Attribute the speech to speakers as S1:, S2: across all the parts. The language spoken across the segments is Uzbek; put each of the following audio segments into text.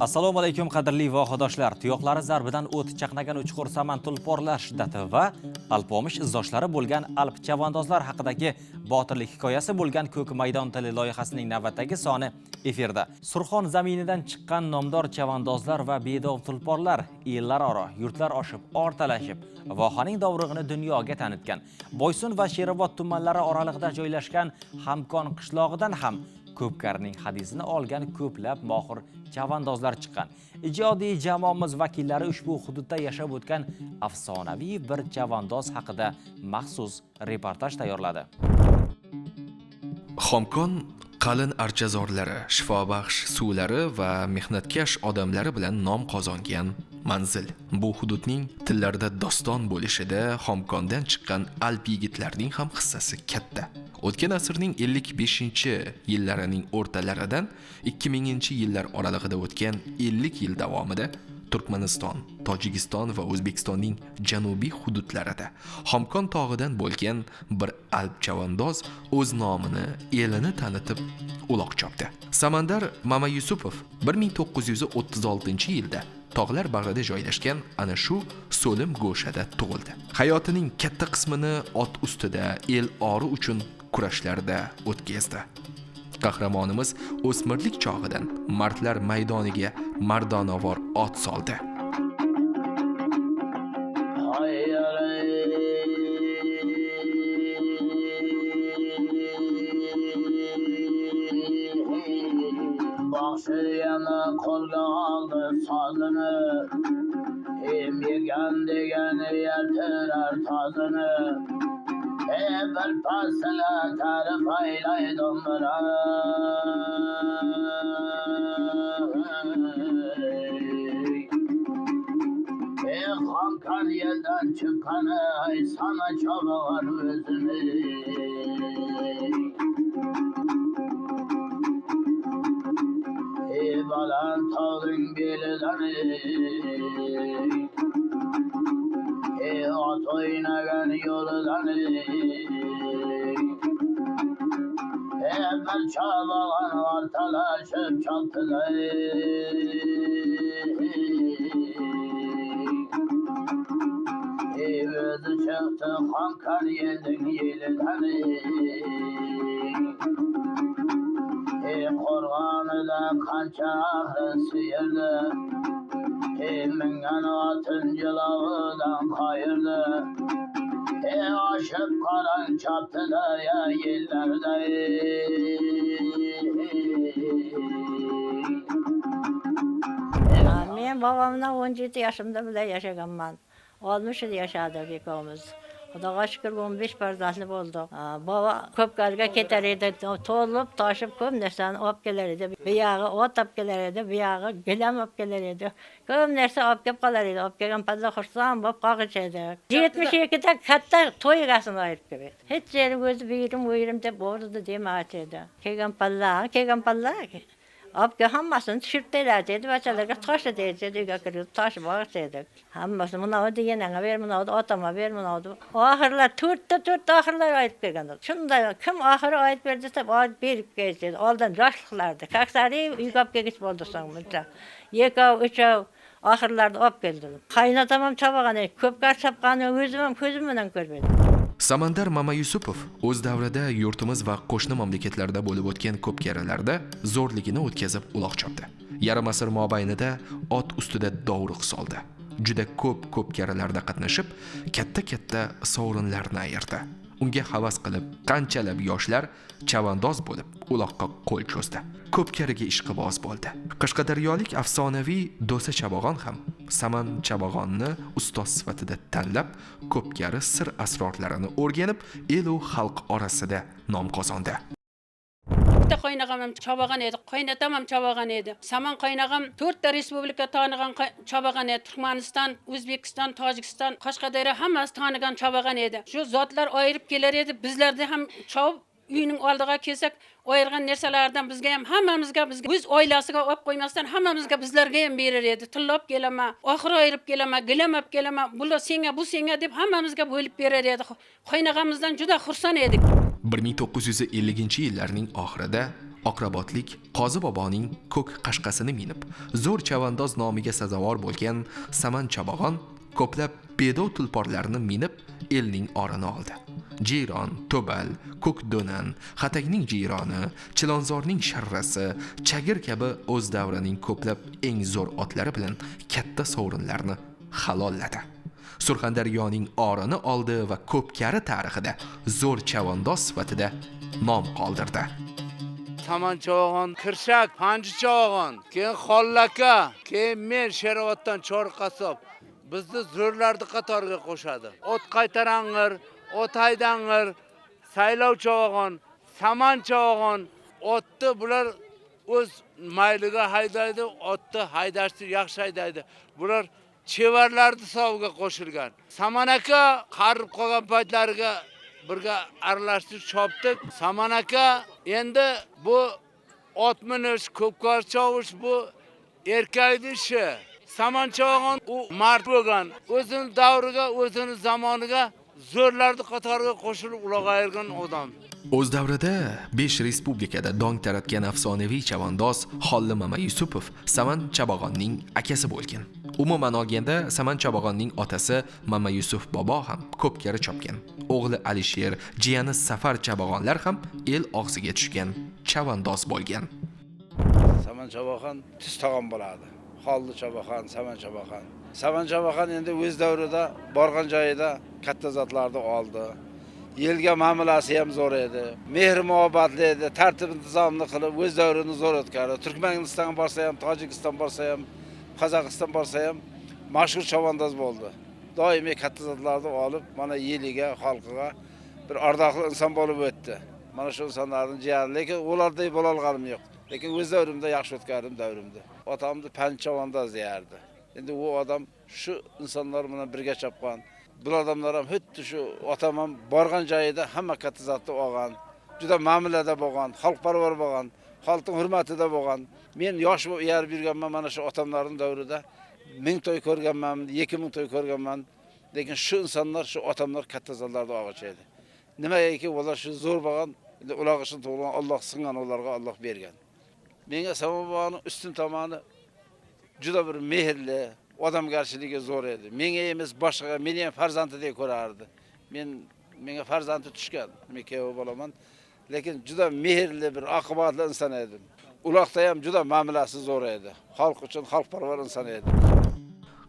S1: Assalomu alaykum qadrli vohadoshlar. Tuyoqlari zarbidan o't chaqnagan uchqur saman tulporlar shiddati va alpomish izdoshlari bo'lgan alp chavandozlar haqidagi botirlik hikoyasi bo'lgan Ko'k maydon tili loyihasining navbatdagi soni efirda. Surxon zaminidan chiqqan nomdor chavandozlar va bedov tulporlar yillararo yurtlar oshib, ortalashib, vohaning dovrug'ini dunyoga tanitgan. Boysun va Sherobod tumanlari oralig'ida joylashgan Hamkon qishlog'idan ham Ko'pkarning hadisini olgan ko'plab mohir chavandozlar chiqqan. Ijodiy jamoamiz vakillari ushbu hududda yashab o'tgan afsonaviy bir chavandoz haqida maxsus reportaj tayyorladi.
S2: Hamkon qalin archazorlari, shifobaxsh suvlari va mehnatkash odamlari bilan nom qozongan manzil. Bu hududning tillarida doston bo'lishida Hamkondan chiqqan alp yigitlarning ham hissasi katta. O'tgan asrning 55-yillarining o'rtalaridan 2000-yillar oralig'ida o'tgan 50 yil davomida Turkmaniston, Tojikiston va O'zbekistonning janubiy hududlarida Hamkon tog'idan bo'lgan bir alp chavandoz o'z nomini, elini tanitib uloq chopdi. Samandar Mamayusupov 1936-yilda tog'lar bag'rida joylashgan ana shu so'lim go'shada tug'ildi. Hayotining katta qismini ot ustida el ori uchun kurashlarda o'tkazdi. Qahramonimiz o'smirlik chog'idan mardlar maydoniga mardonavor ot soldi.
S3: Yana qo'lga oldi sozini, yegan degani yaltirar tozini. Bir pasla tarif aylaydim biran. Hamkon yeldan çıkanı ay sana çabalar özünü. Balan tağın belinden at oynagan yoldan bir çabalan ortalaşıp çaltılar. Özü çıktı Hamkon yelden yelinden Korganıda kança ahısı yerdi Mingen atın cılavıdan kayırdı Aşıp karan çaptı da ya yillerde
S4: Men babamdan 17 yaşımda bile yaşaganman. 60 yıl yaşadık ikimiz. Xudoga shukr 15 farzandli bo'ldik. Baba Ko'pkarga ketar edi, to'lib, toshib ko'p narsani olib kelar edi. Bu yog'i ot olib kelar edi, bu yog'i gilam olib kelar edi. Ko'p narsa olib kelib qolar edi. Olib kelgan palla xursand bo'lib qog'ich edik. 72da katta to'y rasmini olib keldi. Hech yeri o'zi buyurim deb bo'ldi demoqchi edi. Kelgan palla. Abga hammasini tushirib beradi dedi, bachalarga toshla dedi, uyga kirib toshib olsaydik. Hammasi bunavdi degananga ber, bunavdi otama ber, bunavdi. Oxirlar to'rtta oxirlar olib kelganlar. Shunday kim oxiri olib berdi deb olib berib keldi. Oldin yoshliqlardi. Kaksari uyga olib kelgich bo'ldi so'ngda. Yekov, uchov oxirlarda olib keldim. Qaynotam ham chabagan edi. Ko'pkar chapqani o'zim ham ko'zim bilan ko'rmadim.
S2: Samandar Mamayusupov o'z davrida yurtimiz va qo'shni mamlakatlarda bo'lib o'tgan ko'pkarilarda zo'rligini o'tkazib uloq chopdi. Yarim asr mobaynida ot ustida dovruq soldi. Juda ko'p ko'pkarilarda qatnashib, katta sovrinlarni ayirdi. Unga havas qilib, qanchalab yoshlar chavandoz bo'lib uloqqa qo'l cho'zdi. Ko'pkariga ishqiboz bo'ldi. Qashqadaryolik afsonaviy Do'sa Chabag'on ham Saman Chabag'onni ustoz sifatida tanlab, ko'pkari sir asrorlarini o'rganib, el u xalq orasida nom qozondi.
S5: Qaynag'am ham Chabag'on edi, qaynatam ham Chabag'on edi. Saman qaynag'am 4 ta respublika tanigan Chabag'on edi. Turkmaniston, O'zbekiston, Tojikiston, Qashqadaryo hammasi tanigan Chabag'on edi. Shu zotlar ayirib kelar edi. Bizlarda ham chov uyning oldiga kelsak, ayirgan narsalardan bizga ham hammamizga o'z oilasiga olib qo'ymasdan hammamizga bizlarga ham berar edi. Tillab kelama, oxir ayirib kelama, gilamab kelama, bular senga, bu senga deb hammamizga bo'lib berar edi. Qaynag'amizdan juda xursand edik.
S2: 1950-yillarning oxirida Oqrabotlik Qozi boboning ko'k qashqasini minib, zo'r chavandoz nomiga sazovor bo'lgan Saman Chabag'on ko'plab bedov tulporlarni minib elning orini oldi. Jiyron, To'bal, Ko'kdo'nan, Xatakning jiyroni, Chilonzorning sharrasi, Chagir kabi o'z davrining ko'plab eng zo'r otlari bilan katta sovrinlarni halolladi. Surxondaryoning orini oldi va Ko'pkari tarixida zo'r chavandoz sifatida nom qoldirdi.
S6: Saman Chavag'on, Kirshak, Panji Chavag'on, keyin Xollaka, keyin men Sherovatdan Chori qasob. Bizni zo'rlarni qatoriga qo'shadi. Ot qaytarang'ir, ot haydang'ir, Saylov Chavag'on, Saman Chavag'on, otni bular o'z mayliga haydaydi, otni haydashni yaxshi haydaydi. Bular chevarlarni hisobiga qo'shilgan. Saman aka qarib qolgan paytlariga birga aralashtirib chopdik. Saman aka endi bu ot minish, ko'pkar chovish bu erkakning ishi. Saman Chavag'on u mard bo'lgan, o'zining davriga, o'zining zamoniga zo'rlarni qatoriga qo'shilib ulag'aygan odam.
S2: O'z davrida 5 respublikada dong taratgan afsonaviy chavandoz Xolli Mama Yusupov Saman Chabag'onning akasi bo'lgan. Umuman olganda Saman Chabag'onning otasi Mama Yusuf bobo ham Ko'pkari chopgan. O'g'li Alisher, jiyani Safar Chabag'onlar ham el og'ziga tushgan chavandoz bo'lgan.
S7: Saman Chabag'on tiz tog'on bo'ladi. Xolli Chabag'on, Saman Chabag'on. Saman Chabag'on endi o'z davrida borgan joyida katta zotlarni oldi. Yelga ma'mulasi ham zo'r edi. Mehr muhabbatli edi, tartib intizomni qilib o'z davrini zo'r o'tkazdi. Turkmanistonga borsa ham, Tojikiston borsa ham, Qozog'iston borsa ham mashhur chavandoz bo'ldi. Doimiy katta zotlarni olib, mana yeliga, xalqiga bir ardoqli inson bo'lib o'tdi. Mana shu insonlarning jiyani, lekin ulardek bo'la olganim yo'q. Lekin o'z davrimda yaxshi o'tkardim davrimda. Otamni Panji chavandoz deyardi. Endi u odam shu insonlar bilan birga chopgan. Bu odamlar ham xuddi shu otam ham borgan joyida hamma katta zotni olgan. Juda ma'mulada bo'lgan, xalqparvar bo'lgan, xalqning hurmatida bo'lgan. Men yosh bo'lib yarib yurganman mana shu otamlarning davrida 1000 to'y ko'rganman, 2000 to'y ko'rganman. Lekin shu insonlar, shu otamlar katta zotlarni og'ichi edi. Nimagaki ular shu zo'r bo'lgan, ular uchun tug'ilgan Alloh singan ularga Alloh bergan. Menga Samoboning ustun tomoni juda bir mehrli, odamgarchiligi zo'r edi. Menga emas boshqa, meni ham farzandidek ko'rardi. Menga farzandi tushgan, men kuyov bo'laman. Lekin juda mehrli bir oqibatli inson edim. Uloqda ham juda ma'mulasi zo'r edi. Xalq uchun xalqparvar inson edi.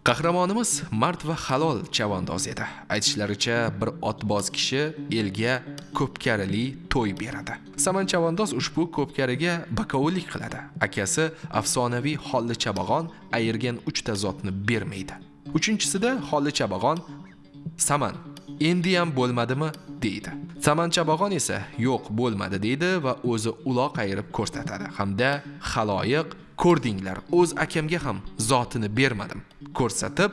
S2: Qahramonimiz mard va halol chavandoz edi. Aytishlaricha bir otboz kishi elga ko'pkarili to'y beradi. Saman chavandoz ushbu ko'pkariga bakovullik qiladi. Akasi afsonaviy Xolli Chabag'on ayirgan 3 ta zotni bermaydi. Uchinchisida Xolli Chabag'on Saman endi ham bo'lmadimi deydi. Saman Chabag'on esa yo'q bo'lmadi deydi va o'zi uloq ayirib ko'rsatadi hamda xaloyiq ko'rdinglar, o'z akamga ham zotini bermadim. Ko'rsatib,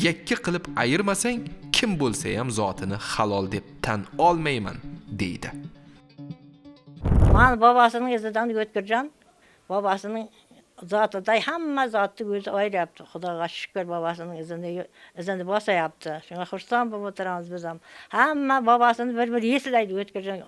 S2: yakka qilib ayirmasang, kim bo'lsa ham zotini halol deb tan olmayman deydi.
S4: Man babasının izidan götüreceğim. Babasının zatıday hamma zatı gözü ayrı yaptı. Xudoga şükür babasının izini basa yaptı. Şuna xursand bo'lib o'tiramiz biz ham. Hamma babasını bir eslaydi götüreceğim.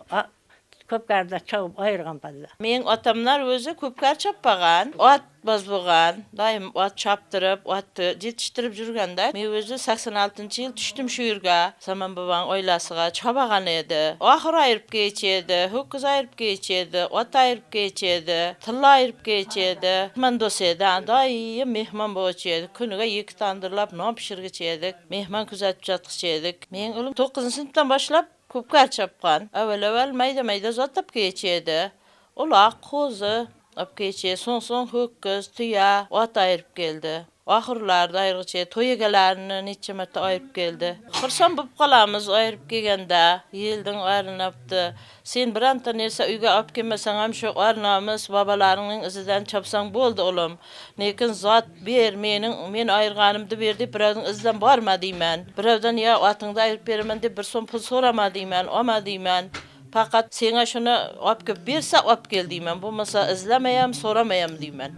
S4: Ko'pkarda chopib ayirgan pazda.
S8: Mening otamlar o'zi ko'pkar choppagan, ot bozbogan, doim ot choptirib, otni yetishtirib yurganda, men o'zi 86-yil tushdim shu yerga. Saman bobong oilasiga chopagan edi. Oxir ayirib kechedi, ho'kiz ayirib kechedi, ot ayirib kechedi, tilla ayirib kechedi. Men do'sedan doim mehmon bo'lib kuniga 2 tandirlab non pishirgich edik, mehmon kuzatib yotqich edik. Men o'lim 9-sinfdan boshlab ko'pkar chopgan. Avval mayda zot olib kechedi. Uloq, qo'zi olib kechedi, so'ng ho'kiz, tuya, ot ayirib keldi. Oxirlarda ayirg'icha to'yagalarni necha marta ayirib keldi. Xursand bo'lib qolamiz ayirib kelganda. Yilding ayrinibdi. Sen biranta narsa uyga olib kelmasang ham shu ayrinamiz babalaringning izidan chopsang bo'ldi o'lim. Lekin zot ber, men ayirganimni ber deb birovning izidan borma deyman. Birovdan ya otingni ayirib beraman deb bir so'm pul so'rama deyman, olma deyman. Faqat senga shuni olib kelib bersa olib kel deyman. Bo'lmasa izlamayam, so'ramayam deyman.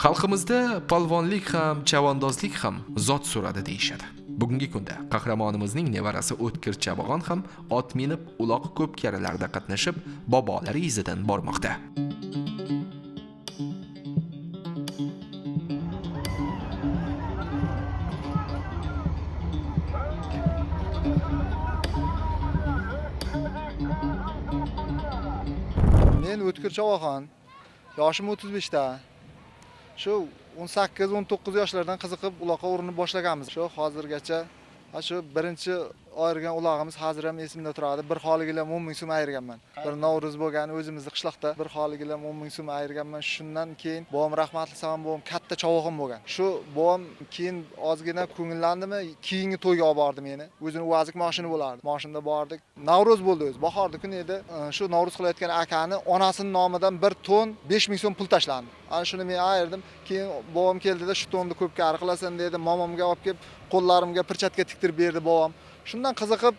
S2: Xalqimizda polvonlik ham, chavandozlik ham zot so'radi deyishadi. Bugungi kunda qahramonimizning nevarasi O'tkir Chabag'on ham ot minib uloq ko'p karalarda qatnashib, bobolari izidan bormoqda.
S9: Men O'tkir Chabag'on, yoshim 35 ta. Shu 18-19 yoshlardan qiziqib uloqqa urinib boshlaganmiz. Shu hozirgacha shu birinchi ayirgan ulog'imiz hozir ham esimda turadi. Bir holigilam 10 ming so'm ayirganman. Bir Navro'z bo'lgan o'zimizning qishloqda bir holigilam 10 ming so'm ayirganman. Shundan keyin bobom rahmatli salom bobom katta chavog'im bo'lgan. Shu bobom keyin ozgina ko'ngillandimi, keyingi to'yga olib bordi meni. O'zini uvazik mashina bo'lardi. Mashinada bordik. Navro'z bo'ldi o'zi. Bahorda kun edi. Shu Navro'z qilayotgan akani onasining nomidan 1 ton 5 ming so'm pul tashlandi. Ana shuni men ayirdim. Keyin bobom keldida shu tonni ko'p kar qilasan dedi. Momamga olib kelib qo'llarimga perchatka tiktirib berdi bobom. Shundan qiziqib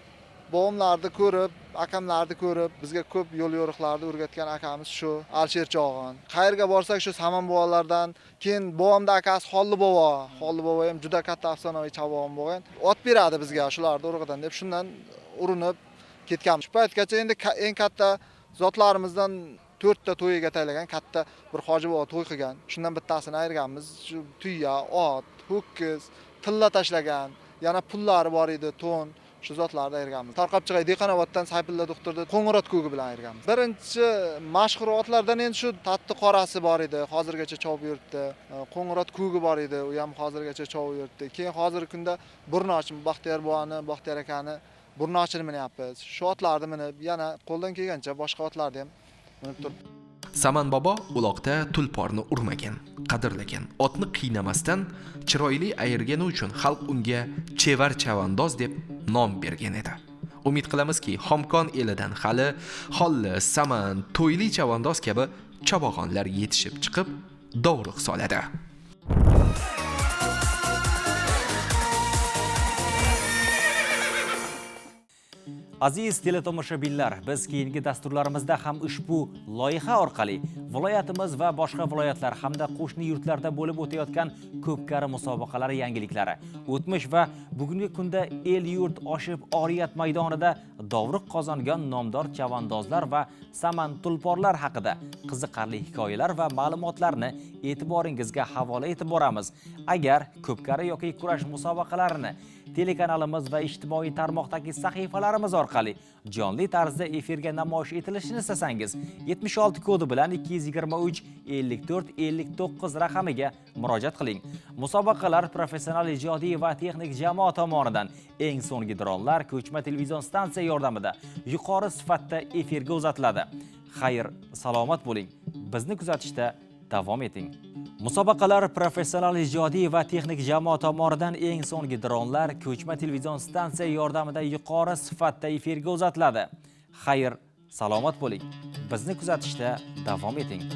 S9: bobomlarni ko'rib, akamlarni ko'rib, bizga ko'p yo'l yo'riqlarni o'rgatgan akamiz shu Alisher Chavag'on. Qayerga borsak shu Saman bobolardan, keyin bobomda akasi Xolli bobo. Xolli bobo ham juda katta afsonaviy chavog'im bo'lgan. Ot beradi bizga shularni urug'idan deb shundan urinib ketganmiz. Shu paytgacha endi eng katta zotlarimizdan 4 ta to'yiga taylagan katta bir hoji bobo to'y qilgan. Shundan bittasini ayirganmiz. Shu tuya, ot, ho'kiz, tilla tashlagan, yana pullari bor edi, ton, shu zotlarni ayirganmiz. Tarqabchig'ay Dehqonoboddan Sayfulla doktorda qo'ng'irot ko'gi bilan ayirganmiz. Birinchi mashhur otlardan endi shu Tatti qorasi bor edi, hozirgacha chopib yuribdi. Qo'ng'irot ko'gi bor edi, u ham hozirgacha chopib yuribdi. Keyin hozirgi kunda Burnoch, Baxtiyor bovani, Baxtiyor akani Burnochini minyapmiz. Shu otlarni minib, yana qo'ldan kelgancha boshqa otlarni ham minib turibdi.
S2: Saman bobo uloqda tulporni urmagan, qadrlagan, otni qiynamasdan chiroyli ayirgani uchun xalq unga Chevar chavandoz deb nom bergan edi. Umid qilamizki, Xomkon elidan hali Xolli, Saman, To'yli chavandoz kabi chavog'onlar yetishib chiqib, dovruq soladi.
S1: Aziz teletomoshabinlar, biz keyingi dasturlarimizda ham ushbu loyiha orqali viloyatimiz va boshqa viloyatlar hamda qo'shni yurtlarda bo'lib o'tayotgan ko'pkari musobaqalari yangiliklari, o'tmish va bugungi kunda el yurt oshib oriyat maydonida dovruq qozongan nomdor chavandozlar va saman tulporlar haqida qiziqarli hikoyalar va ma'lumotlarni e'tiboringizga havola etib boramiz. Agar ko'pkari yoki kurash musobaqalarini telekanalimiz va ijtimoiy tarmoqdagi sahifalarimiz orqali jonli tarzda efirga namoyish etilishini istasangiz, 76 kodi bilan 223 54 59 raqamiga murojaat qiling. Musobaqalar professional ijodiy va texnik jamoa tomonidan eng so'nggi dronlar ko'chma televizion stansiya yordamida yuqori sifatda efirga uzatiladi. Xayr, salomat bo'ling. Bizni kuzatishda davom eting. Musobaqalar professional ijodiy va texnik jamoa tomonidan eng so'nggi dronlar ko'chma televizion stansiya yordamida yuqori sifatda efirga uzatiladi. Xayr, salomat bo'ling. Bizni kuzatishda davom eting.